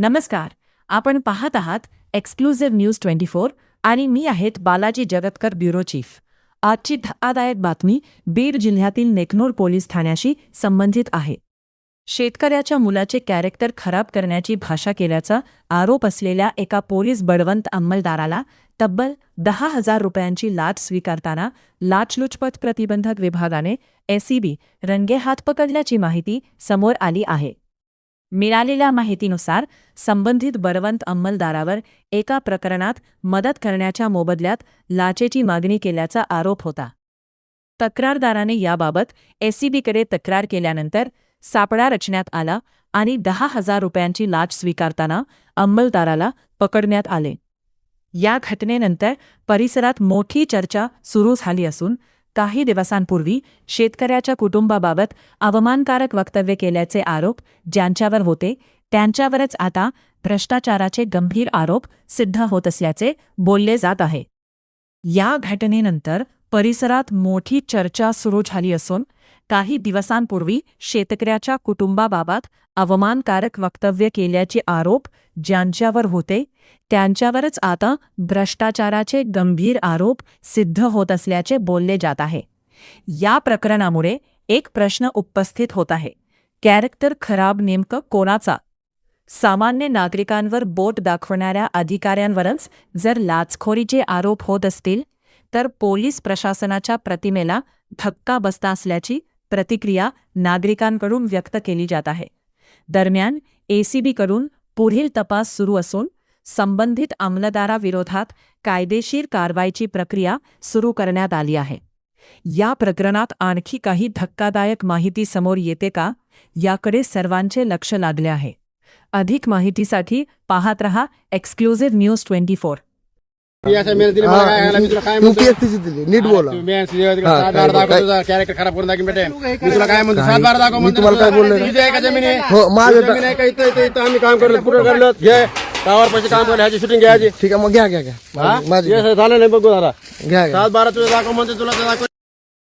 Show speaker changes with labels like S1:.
S1: नमस्कार. आपण पाहत आहात एक्सक्लुझिव्ह न्यूज 24 आणि मी आहेत बालाजी जगतकर, ब्युरो चीफ. आजची धक्कादायक बातमी बीड जिल्ह्यातील नेकनूर पोलीस ठाण्याशी संबंधित आहे. शेतकऱ्याच्या मुलाचे कॅरेक्टर खराब करण्याची भाषा केल्याचा आरोप असलेल्या एका पोलीस बळवंत अंमलदाराला तब्बल 10,000 रुपयांची लाच स्वीकारताना लाचलुचपत प्रतिबंधक विभागाने एसीबी रंगेहात पकडल्याची माहिती समोर आली आहे. मिळालेल्या माहितीनुसार संबंधित बळवंत अंमलदारावर एका प्रकरणात मदत करण्याच्या मोबदल्यात लाचेची मागणी केल्याचा आरोप होता. तक्रारदाराने याबाबत एसीबीकडे तक्रार केल्यानंतर सापळा रचण्यात आला आणि 10,000 रुपयांची लाच स्वीकारताना अंमलदाराला पकडण्यात आले. या घटनेनंतर परिसरात मोठी चर्चा सुरू झाली असून काही दिवसांपूर्वी शेतकऱ्याच्या कुटुंबाबाबत अवमानकारक वक्तव्य केल्याचे आरोप ज्यांच्यावर होते त्यांच्यावरच आता भ्रष्टाचाराचे गंभीर आरोप सिद्ध होत असल्याचे बोलले जात आहे. या घटनेनंतर परिसरात मोठी चर्चा सुरू झाली असून काही दिवसांपूर्वी शेतकऱ्याच्या कुटुंबाबाबत अवमानकारक वक्तव्य केल्याचे आरोप ज्यांच्यावर होते त्यांच्यावरच आता भ्रष्टाचाराचे गंभीर आरोप सिद्ध होत असल्याचे बोलले जात आहे. या प्रकरणामुळे एक प्रश्न उपस्थित होत आहे, कॅरेक्टर खराब नेमकं कोणाचा? सामान्य नागरिकांवर बोट दाखवणाऱ्या अधिकाऱ्यांवरच जर लाचखोरीचे आरोप होत असतील तर पोलीस प्रशासनाच्या प्रतिमेला धक्का बसता असल्याची प्रतिक्रिया नागरिकांकडून व्यक्त केली जात आहे. दरम्यान एसीबीकडून पुढील तपास सुरू असून संबंधित अंमलदाराविरोधात कायदेशीर कारवाईची प्रक्रिया सुरू करण्यात आली आहे. या प्रकरणात आणखी काही धक्कादायक माहिती समोर येते का, याकडे सर्वांचे लक्ष लागले आहे. अधिक माहितीसाठी पाहत रहा एक्सक्लुझिव्ह न्यूज 24.
S2: नीट बोला.
S3: कॅरेक्टर खराब करून दाखवून भेटेल. मी तुला काय म्हणतो, 7-12 दाखव
S2: मी
S3: म्हणतो.
S2: तुम्हाला काय बोललो?
S3: तुझी आहे का जमीन आहे?
S2: हो, माझं
S3: जमीन आहे का? इथं आम्ही काम करलो, कुठं करलो? घे गावावर पैसे काम करले, ह्याची शूटिंग घ्यायची.
S2: ठीक आहे, मग घ्या घ्या घ्या. माझी
S3: झालं नाही बघू जरा.
S2: घ्या घ्या.
S3: 7-12 तुझं दाखव म्हणतो, तुला तर दाखव.